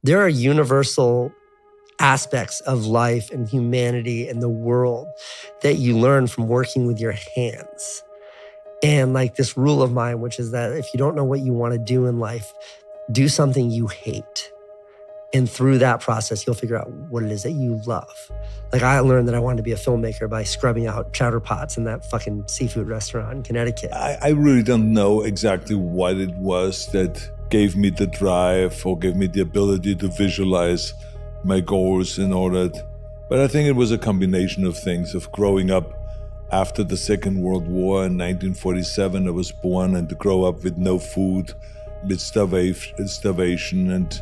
There are universal aspects of life and humanity and the world that you learn from working with your hands. And like this rule of mine, which is that if you don't know what you want to do in life, do something you hate. And through that process, you'll figure out what it is that you love. Like I learned that I wanted to be a filmmaker by scrubbing out chowder pots in that fucking seafood restaurant in Connecticut. I really don't know exactly what it was that gave me the drive or gave me the ability to visualize my goals in order. But I think it was a combination of things, of growing up after the Second World War in 1947. I was born, and to grow up with no food, with starvation and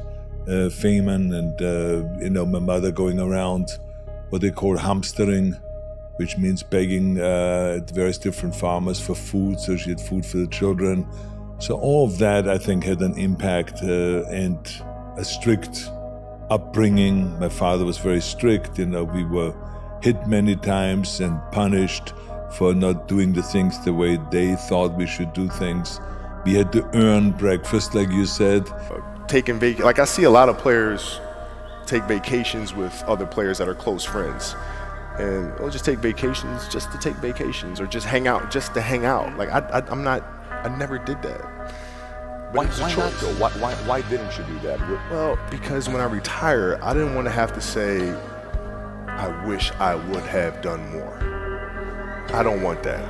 famine, and my mother going around what they call hamstering, which means begging at various different farmers for food, so she had food for the children. So all of that, I think, had an impact, and a strict upbringing. My father was very strict. We were hit many times and punished for not doing the things the way they thought we should do things. We had to earn breakfast, like you said. Like I see a lot of players take vacations with other players that are close friends, and they'll just take vacations just to take vacations, or just hang out just to hang out. Like I never did that. But why not though? Why didn't you do that? Well, because when I retire, I didn't want to have to say, I wish I would have done more. I don't want that.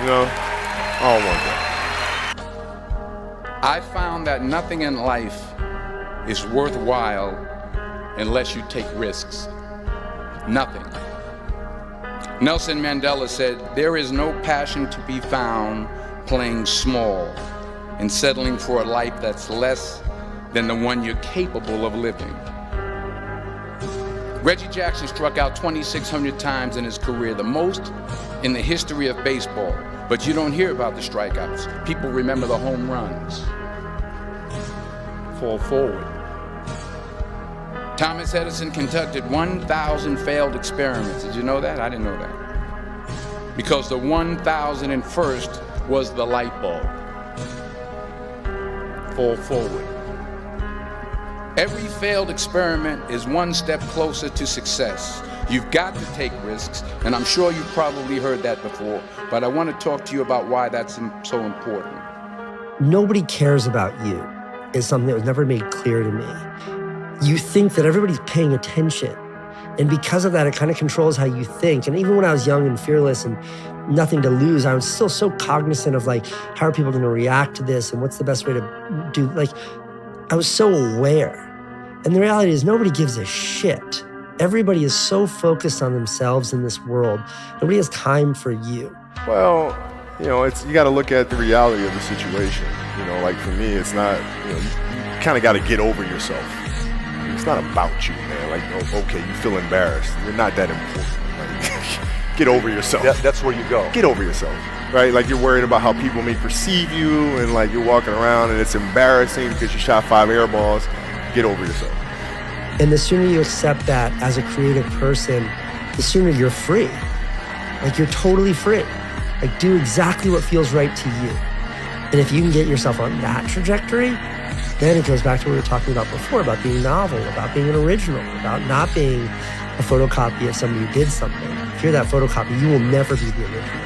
I don't want that. I found that nothing in life is worthwhile unless you take risks. Nothing. Nelson Mandela said, "There is no passion to be found playing small and settling for a life that's less than the one you're capable of living." Reggie Jackson struck out 2,600 times in his career, the most in the history of baseball. But you don't hear about the strikeouts. People remember the home runs. Fall forward. Thomas Edison conducted 1,000 failed experiments. Did you know that? I didn't know that. Because the 1,001st was the light bulb. Fall forward. Every failed experiment is one step closer to success. You've got to take risks, and I'm sure you've probably heard that before, but I want to talk to you about why that's so important. Nobody cares about you is something that was never made clear to me. You think that everybody's paying attention, and because of that, it kind of controls how you think. And even when I was young and fearless and nothing to lose, I was still so cognizant of like, how are people going to react to this, and what's the best way to do, like, I was so aware. And the reality is nobody gives a shit. Everybody is so focused on themselves in this world. Nobody has time for you. Well, you got to look at the reality of the situation. Like for me, it's not, you kind of got to get over yourself. It's not about you, man. Like, okay, you feel embarrassed. You're not that important. Like, get over yourself. That's where you go. Get over yourself, right? Like you're worried about how people may perceive you, and like you're walking around and it's embarrassing because you shot 5 air balls. Get over yourself. And the sooner you accept that as a creative person, the sooner you're free. Like you're totally free. Like do exactly what feels right to you. And if you can get yourself on that trajectory, then it goes back to what we were talking about before, about being novel, about being an original, about not being a photocopy of somebody who did something. If you're that photocopy, you will never be the original.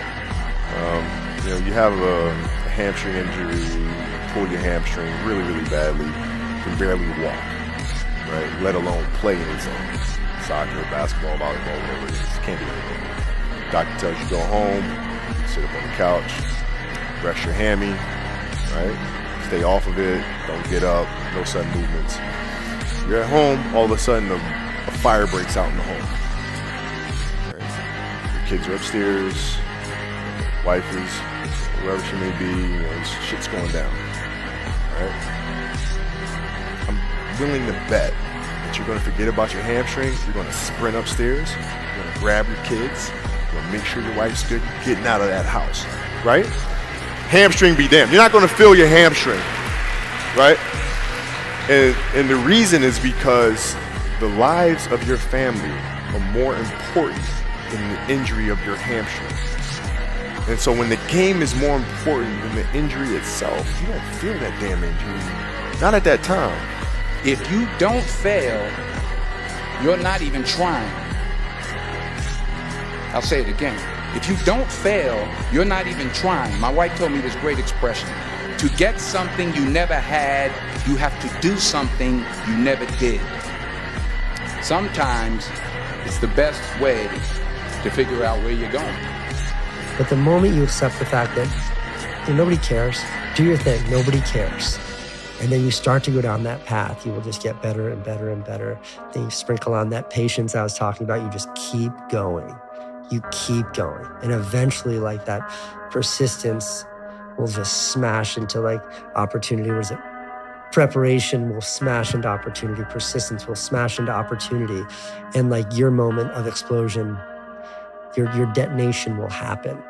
You have a hamstring injury, you pull your hamstring really, really badly, you can barely walk, right? Let alone play anything. Soccer, basketball, volleyball, whatever it is. You can't do anything. Doctor tells you go home, sit up on the couch, rest your hammy, right? Stay off of it, don't get up, no sudden movements. You're at home, all of a sudden a fire breaks out in the home. Right? Your kids are upstairs, wife is wherever she may be, shit's going down. Right? I'm willing to bet that you're going to forget about your hamstring, you're going to sprint upstairs, you're going to grab your kids, you're going to make sure your wife's good, getting out of that house, right? Hamstring be damned. You're not going to feel your hamstring, right? And the reason is because the lives of your family are more important than the injury of your hamstring. And so when the game is more important than the injury itself, you don't feel that damn injury. Not at that time. If you don't fail, you're not even trying. I'll say it again. If you don't fail, you're not even trying. My wife told me this great expression. To get something you never had, you have to do something you never did. Sometimes it's the best way to figure out where you're going. But the moment you accept the fact that nobody cares, do your thing, nobody cares. And then you start to go down that path, you will just get better and better and better. Then you sprinkle on that patience I was talking about, you just keep going. You keep going. And eventually, like, that persistence will just smash into like opportunity. What is it? Preparation will smash into opportunity. Persistence will smash into opportunity. And like your moment of explosion, your detonation will happen.